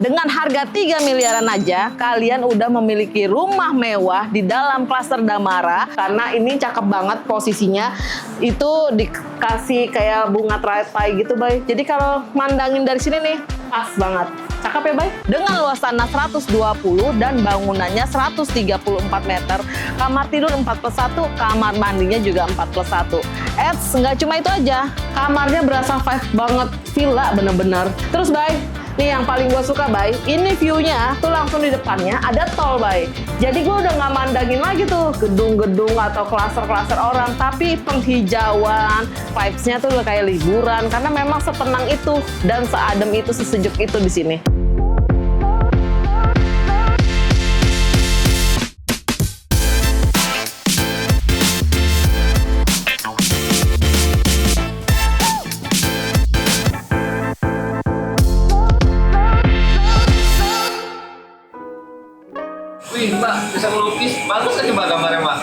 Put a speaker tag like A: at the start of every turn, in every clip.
A: Dengan harga 3 miliaran aja, kalian udah memiliki rumah mewah di dalam klaster Damara. Karena ini cakep banget posisinya. Itu dikasih kayak bunga teratai gitu, Bay. Jadi kalau mandangin dari sini nih, pas banget. Cakep ya, Bay? Dengan luas tanah 120 dan bangunannya 134 meter. Kamar tidur 4+1, kamar mandinya juga 4+1. Nggak cuma itu aja, kamarnya berasa vibe banget villa bener-bener. Terus, Bay, nih yang paling gue suka, Bay, ini view-nya tuh langsung di depannya ada tol, Bay. Jadi gue udah nggak mandangin lagi tuh gedung-gedung atau klaster-klaster orang, tapi penghijauan, vibes-nya tuh udah kayak liburan karena memang setenang itu dan seadem itu, sesejuk itu di sini.
B: Wih, Mbak, bisa melukis. Bagus kan Mbak gambarnya, Mbak?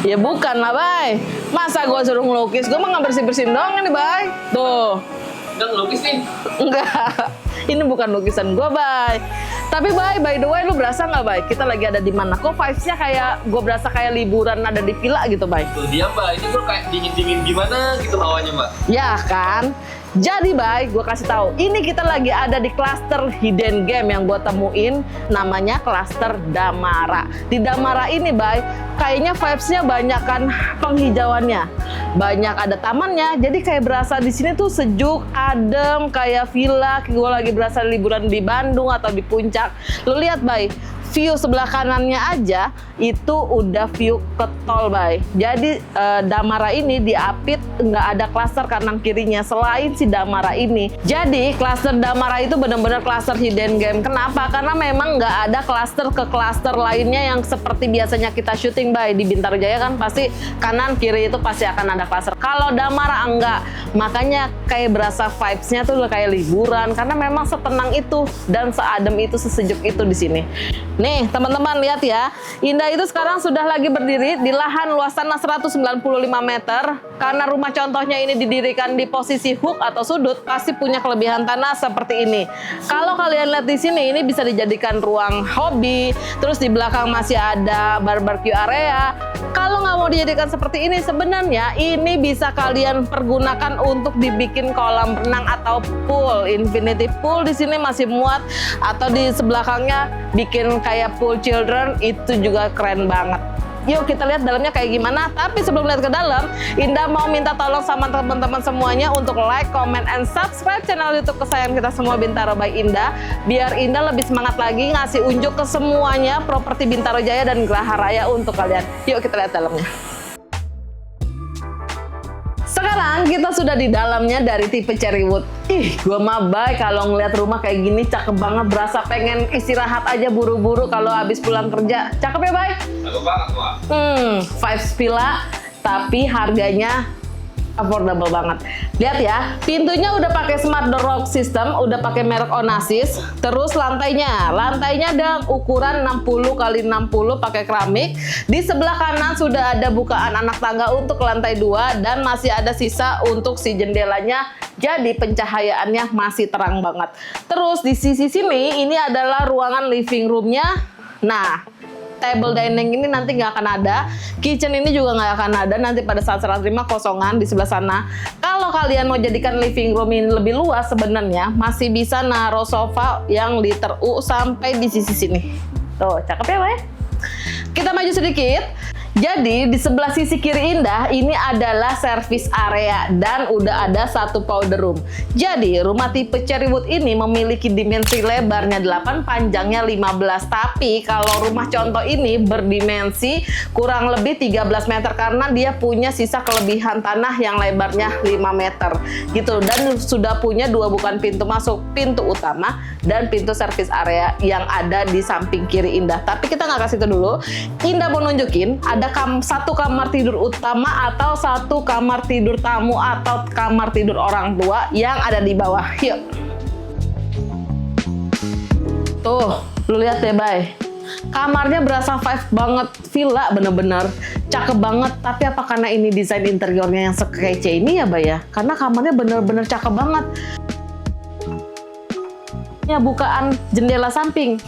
A: Ya bukan lah, Bay. Masa gue suruh ngelukis? Gue mah nggak bersih-bersihin doang nih, Bay. Tuh.
B: Udah ngelukis nih?
A: Enggak. Ini bukan lukisan gue, Bay. Tapi, Bay, by the way, lu berasa nggak, Bay? Kita lagi ada di mana? Kok vibes-nya kayak, gue berasa kayak liburan ada di villa gitu, Bay.
B: Tuh dia, Mbak. Ini gue kayak dingin-dingin gimana gitu hawanya, Mbak.
A: Ya kan? Jadi, Bay, gue kasih tahu. Ini kita lagi ada di klaster hidden game yang gue temuin, namanya klaster Damara. Di Damara ini, Bay, kayaknya vibes-nya banyak kan penghijauannya. Banyak ada tamannya, jadi kayak berasa di sini tuh sejuk, adem, kayak villa. Gue lagi berasa liburan di Bandung atau di Puncak. Lu lihat, Bay, view sebelah kanannya aja itu udah view ke tol, Bay. Jadi Damara ini diapit nggak ada klaster kanan kirinya selain si Damara ini. Jadi klaster Damara itu benar-benar klaster hidden game. Kenapa? Karena memang nggak ada klaster ke klaster lainnya yang seperti biasanya kita syuting, Bay. Di Bintaro Jaya kan pasti kanan kiri itu pasti akan ada klaster. Kalau Damara enggak, makanya kayak berasa vibes-nya tuh kayak liburan karena memang setenang itu dan seadem itu, sesejuk itu di sini. Nih, teman-teman lihat ya. Indah itu sekarang sudah lagi berdiri di lahan luas tanah 195 meter. Karena rumah contohnya ini didirikan di posisi hook atau sudut, pasti punya kelebihan tanah seperti ini. Kalau kalian lihat di sini, ini bisa dijadikan ruang hobi. Terus di belakang masih ada barbecue area. Kalau nggak mau dijadikan seperti ini, sebenarnya ini bisa kalian pergunakan untuk dibikin kolam renang atau pool. Infinity pool di sini masih muat, atau di sebelakangnya bikin kayak pool children, itu juga keren banget. Yuk kita lihat dalamnya kayak gimana. Tapi sebelum lihat ke dalam, Indah mau minta tolong sama teman-teman semuanya untuk like, comment, and subscribe channel YouTube kesayangan kita semua, Bintaro by Indah. Biar Indah lebih semangat lagi ngasih unjuk ke semuanya properti Bintaro Jaya dan Geraha Raya untuk kalian. Yuk kita lihat dalamnya. Sekarang kita sudah di dalamnya dari tipe Cherrywood. Ih, gue mah, Bay, kalau ngeliat rumah kayak gini cakep banget, berasa pengen istirahat aja buru-buru kalau habis pulang kerja. Cakep ya, Bay?
B: Cakep banget, Mbak.
A: Vibes villa, tapi harganya affordable banget. Lihat ya, pintunya udah pakai smart door lock system, udah pakai merek Onassis. Terus lantainya ada ukuran 60 x 60 pakai keramik. Di sebelah kanan sudah ada bukaan anak tangga untuk lantai 2 dan masih ada sisa untuk si jendelanya. Jadi pencahayaannya masih terang banget. Terus di sisi sini ini adalah ruangan living roomnya. Nah, table dining ini nanti nggak akan ada, kitchen ini juga nggak akan ada nanti pada saat serah terima kosongan di sebelah sana. Kalau kalian mau jadikan living room ini lebih luas, sebenarnya masih bisa naruh sofa yang liter U sampai di sisi sini. Tuh, cakep ya, Bay? Kita maju sedikit. Jadi di sebelah sisi kiri Indah ini adalah service area dan udah ada satu powder room. Jadi rumah tipe Cherrywood ini memiliki dimensi lebarnya 8, panjangnya 15. Tapi kalau rumah contoh ini berdimensi kurang lebih 13 meter karena dia punya sisa kelebihan tanah yang lebarnya 5 meter gitu. Dan sudah punya 2 bukan pintu masuk, pintu utama dan pintu service area yang ada di samping kiri Indah. Tapi kita nggak kasih itu dulu. Indah mau nunjukin ada satu kamar tidur utama atau satu kamar tidur tamu atau kamar tidur orang tua yang ada di bawah. Yuk. Tuh, lu lihat deh, Bay. Kamarnya berasa vibe banget villa, bener-bener cakep banget. Tapi apa karena ini desain interiornya yang sekece ini ya, Bay ya? Karena kamarnya bener-bener cakep banget. Ya, bukaan jendela samping.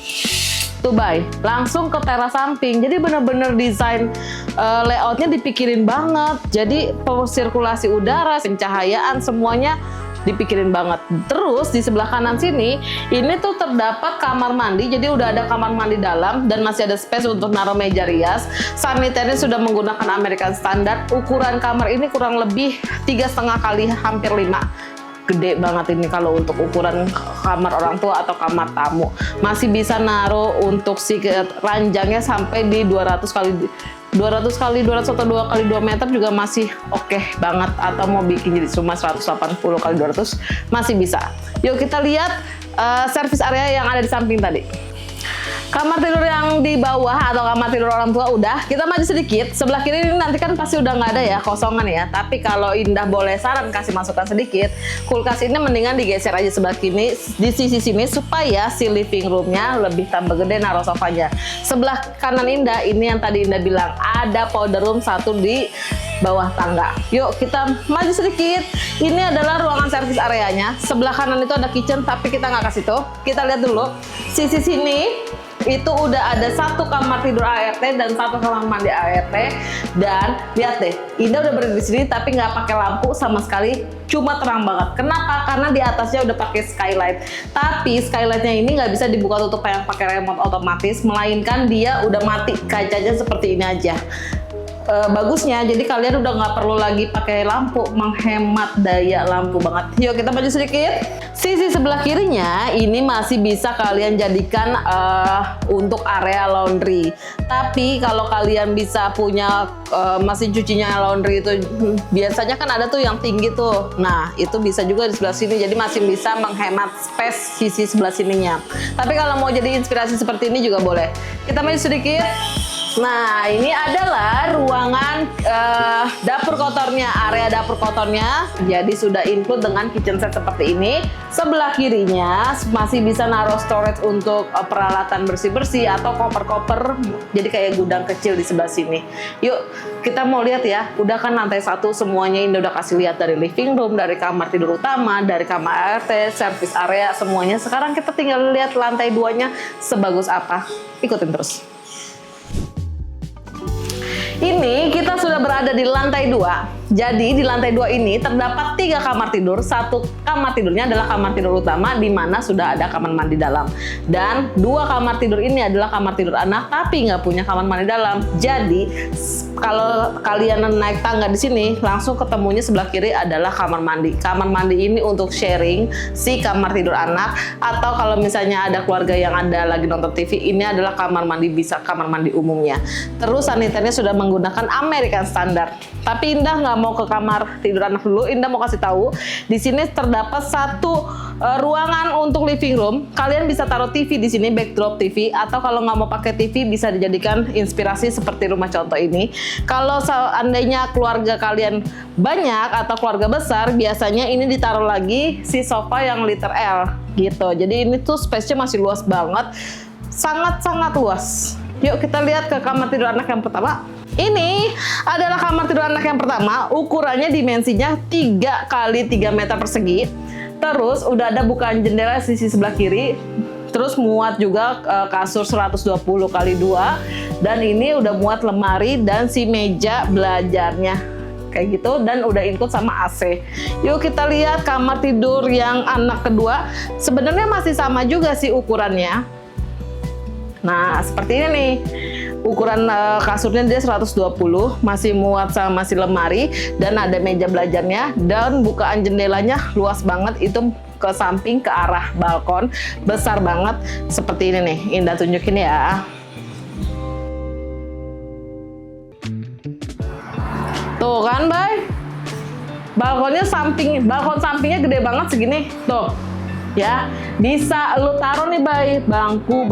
A: Tuh Bay, langsung ke teras samping. Jadi bener-bener desain layoutnya dipikirin banget. Jadi sirkulasi udara, pencahayaan, semuanya dipikirin banget. Terus di sebelah kanan sini, ini tuh terdapat kamar mandi. Jadi udah ada kamar mandi dalam dan masih ada space untuk naruh meja rias. Saniternya sudah menggunakan American Standard. Ukuran kamar ini kurang lebih 3,5 kali hampir 5. Gede banget ini kalau untuk ukuran kamar orang tua atau kamar tamu. Masih bisa naruh untuk si ranjangnya sampai di 200 kali 200 atau 2 kali 2 meter juga masih oke banget, atau mau bikin jadi cuma 180 kali 200 masih bisa. Yuk kita lihat service area yang ada di samping tadi. Kamar tidur yang di bawah atau kamar tidur orang tua udah, kita maju sedikit. Sebelah kiri ini nanti kan pasti udah nggak ada ya, kosongan ya. Tapi kalau Indah boleh saran kasih masukan sedikit, kulkas ini mendingan digeser aja sebelah kiri di sisi sini supaya si living roomnya lebih tambah gede naruh sofanya. Sebelah kanan Indah ini yang tadi Indah bilang ada powder room satu di bawah tangga. Yuk kita maju sedikit. Ini adalah ruangan service areanya. Sebelah kanan itu ada kitchen tapi kita nggak kasih tuh. Kita lihat dulu sisi sini. Itu udah ada satu kamar tidur ART dan satu kamar mandi ART. Dan lihat deh, Indah udah berada di sini tapi nggak pakai lampu sama sekali, cuma terang banget. Kenapa? Karena di atasnya udah pakai skylight. Tapi skylightnya ini nggak bisa dibuka tutup yang pakai remote otomatis, melainkan dia udah mati kacanya seperti ini aja. Bagusnya jadi kalian udah nggak perlu lagi pakai lampu, menghemat daya lampu banget. Yuk kita maju sedikit. Sisi sebelah kirinya ini masih bisa kalian jadikan untuk area laundry. Tapi kalau kalian bisa punya mesin cucinya laundry itu biasanya kan ada tuh yang tinggi tuh. Nah itu bisa juga di sebelah sini. Jadi masih bisa menghemat space sisi sebelah sininya. Tapi kalau mau jadi inspirasi seperti ini juga boleh. Kita maju sedikit. Nah, ini adalah ruangan dapur kotornya, area dapur kotornya. Jadi sudah include dengan kitchen set seperti ini. Sebelah kirinya masih bisa naruh storage untuk peralatan bersih-bersih atau koper-koper. Jadi kayak gudang kecil di sebelah sini. Yuk, kita mau lihat ya. Udah kan lantai 1 semuanya Indah udah kasih lihat dari living room, dari kamar tidur utama, dari kamar ART, service area semuanya. Sekarang kita tinggal lihat lantai 2-nya sebagus apa. Ikutin terus. Ini kita sudah berada di lantai 2. Jadi di lantai 2 ini terdapat 3 kamar tidur. Satu kamar tidurnya adalah kamar tidur utama di mana sudah ada kamar mandi dalam. Dan 2 kamar tidur ini adalah kamar tidur anak tapi nggak punya kamar mandi dalam. Jadi kalau kalian naik tangga di sini langsung ketemunya sebelah kiri adalah kamar mandi. Kamar mandi ini untuk sharing si kamar tidur anak, atau kalau misalnya ada keluarga yang ada lagi nonton TV, ini adalah kamar mandi, bisa kamar mandi umumnya. Terus saniternya sudah menggunakan American Standard. Tapi Indah nggak mau ke kamar tidur anak dulu. Indah mau kasih tahu di sini terdapat satu ruangan untuk living room. Kalian bisa taruh TV di sini, backdrop TV, atau kalau nggak mau pakai TV bisa dijadikan inspirasi seperti rumah contoh ini. Kalau seandainya keluarga kalian banyak atau keluarga besar, biasanya ini ditaruh lagi si sofa yang liter L gitu. Jadi ini tuh space-nya masih luas banget, sangat-sangat luas. Yuk kita lihat ke kamar tidur anak yang pertama. Ini adalah kamar tidur anak yang pertama. Ukurannya dimensinya 3 kali 3 meter persegi. Terus udah ada bukaan jendela sisi sebelah kiri. Terus muat juga kasur 120 kali 2. Dan ini udah muat lemari dan si meja belajarnya. Kayak gitu, dan udah include sama AC. Yuk kita lihat kamar tidur yang anak kedua. Sebenarnya masih sama juga sih ukurannya. Nah seperti ini nih. Ukuran kasurnya dia 120, masih muat sama si lemari, dan ada meja belajarnya, dan bukaan jendelanya luas banget, itu ke samping ke arah balkon, besar banget seperti ini nih. Indah tunjukin ya. Tuh kan, Bay? Balkonnya balkon sampingnya gede banget segini. Tuh. Ya, bisa lu taruh nih Bay, bangku,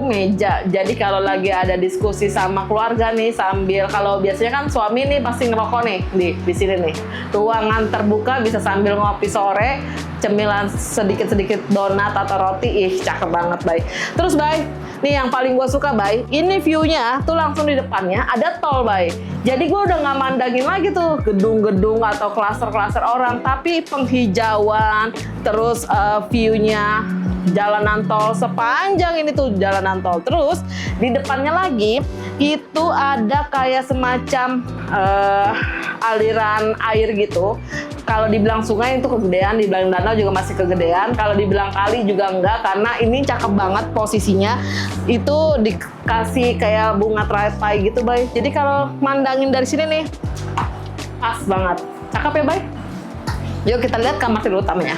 A: meja. Jadi kalau lagi ada diskusi sama keluarga nih, sambil, kalau biasanya kan suami nih pasti ngerokok nih di sini nih. Ruangan terbuka bisa sambil ngopi sore, cemilan sedikit-sedikit donat atau roti. Ih, cakep banget Bay. Terus Bay, nih yang paling gue suka Bay, ini view-nya tuh langsung di depannya ada tol Bay. Jadi gue udah nggak mandangin lagi tuh gedung-gedung atau klaster-klaster orang, tapi penghijauan, terus view-nya jalanan tol sepanjang ini tuh jalanan tol. Terus di depannya lagi itu ada kayak semacam aliran air gitu. Kalau dibilang sungai itu kegedean, dibilang danau juga masih kegedean. Kalau dibilang kali juga enggak, karena ini cakep banget posisinya. Itu dikasih kayak bunga teratai gitu, Bay. Jadi kalau mandangin dari sini nih, pas banget. Cakep ya, Bay? Yuk kita lihat kamar tidur utamanya.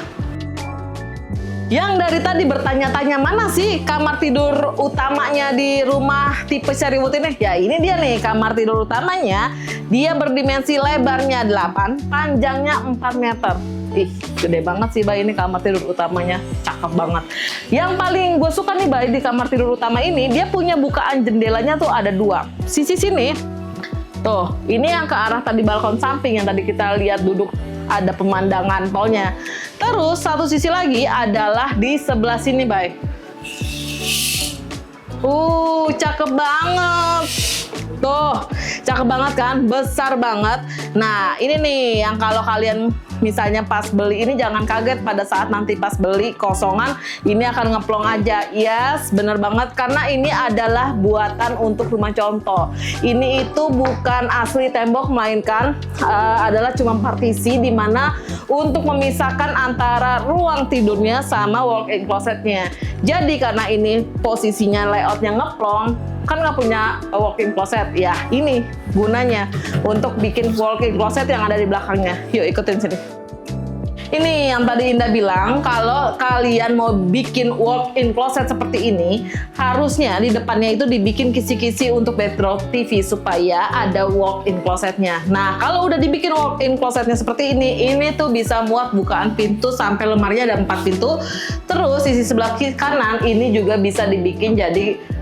A: Yang dari tadi bertanya-tanya, mana sih kamar tidur utamanya di rumah tipe Cherrywood ini? Ya ini dia nih kamar tidur utamanya. Dia berdimensi lebarnya 8, panjangnya 4 meter. Ih, gede banget sih, Bay, ini kamar tidur utamanya. Cakep banget. Yang paling gue suka nih, Bay, di kamar tidur utama ini, dia punya bukaan jendelanya tuh ada 2. Sisi sini, tuh, ini yang ke arah tadi balkon samping yang tadi kita lihat duduk, ada pemandangan tolnya. Terus satu sisi lagi adalah di sebelah sini, Bay. Cakep banget. Tuh, cakep banget kan? Besar banget. Nah, ini nih yang kalau kalian misalnya pas beli ini jangan kaget pada saat nanti pas beli kosongan ini akan ngeplong aja. Yes, bener banget karena ini adalah buatan untuk rumah contoh. Ini itu bukan asli tembok melainkan adalah cuma partisi di mana untuk memisahkan antara ruang tidurnya sama walk-in closetnya. Jadi karena ini posisinya layoutnya ngeplong, kan nggak punya walk-in closet ya, ini gunanya untuk bikin walk-in closet yang ada di belakangnya. Yuk ikutin sini. Ini yang tadi Indah bilang, kalau kalian mau bikin walk-in closet seperti ini, harusnya di depannya itu dibikin kisi-kisi untuk backdrop TV supaya ada walk-in closetnya. Nah, kalau udah dibikin walk-in closetnya seperti ini tuh bisa muat bukaan pintu sampai lemarinya ada 4 pintu. Terus sisi sebelah kanan ini juga bisa dibikin jadi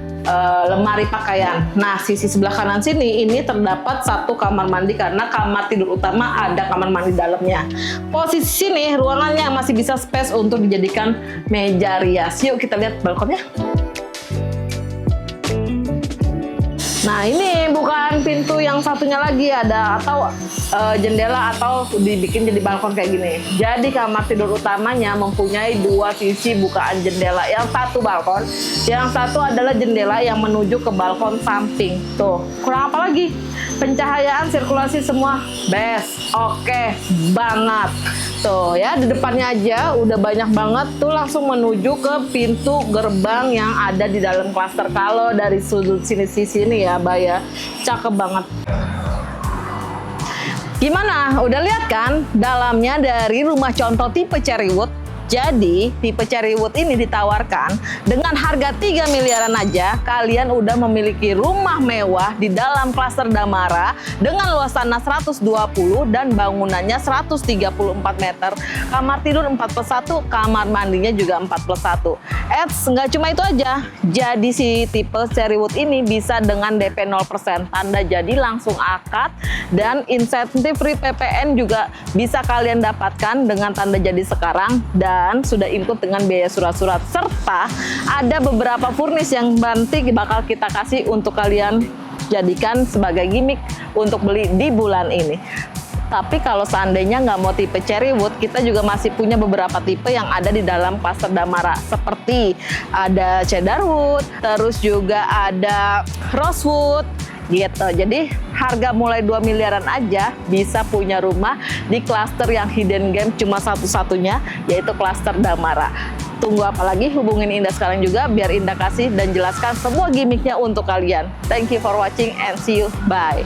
A: lemari pakaian. Nah, sisi sebelah kanan sini ini terdapat 1 kamar mandi karena kamar tidur utama ada kamar mandi dalamnya. Posisi sini ruangannya masih bisa space untuk dijadikan meja rias. Yuk kita lihat balkonnya. Nah, ini bukan pintu yang satunya lagi ada atau jendela atau dibikin jadi balkon kayak gini. Jadi kamar tidur utamanya mempunyai 2 sisi bukaan jendela. Yang satu balkon, yang satu adalah jendela yang menuju ke balkon samping. Tuh, kurang apa lagi? Pencahayaan, sirkulasi semua best. Oke banget. Tuh ya, di depannya aja udah banyak banget tuh langsung menuju ke pintu gerbang yang ada di dalam klaster. Kalau dari sudut sini ya, Bay, ya, cakep banget. Gimana? Udah lihat kan dalamnya dari rumah contoh tipe Cherrywood? Jadi, tipe Cherrywood ini ditawarkan dengan harga 3 miliaran aja, kalian udah memiliki rumah mewah di dalam klaster Damara dengan luas tanah 120 dan bangunannya 134 meter, kamar tidur 4+1, kamar mandinya juga 4+1. Nggak cuma itu aja, jadi si tipe Cherrywood ini bisa dengan DP 0%, tanda jadi langsung akad, dan insentif free PPN juga bisa kalian dapatkan dengan tanda jadi sekarang, dan sudah include dengan biaya surat-surat, serta ada beberapa furnish yang nanti bakal kita kasih untuk kalian jadikan sebagai gimmick untuk beli di bulan ini. Tapi kalau seandainya nggak mau tipe Cherrywood, kita juga masih punya beberapa tipe yang ada di dalam klaster Damara, seperti ada Cedarwood, terus juga ada Rosewood gitu. Jadi harga mulai 2 miliaran aja bisa punya rumah di klaster yang hidden gem cuma satu-satunya, yaitu klaster Damara. Tunggu apa lagi? Hubungin Indah sekarang juga biar Indah kasih dan jelaskan semua gimmicknya untuk kalian. Thank you for watching and see you. Bye.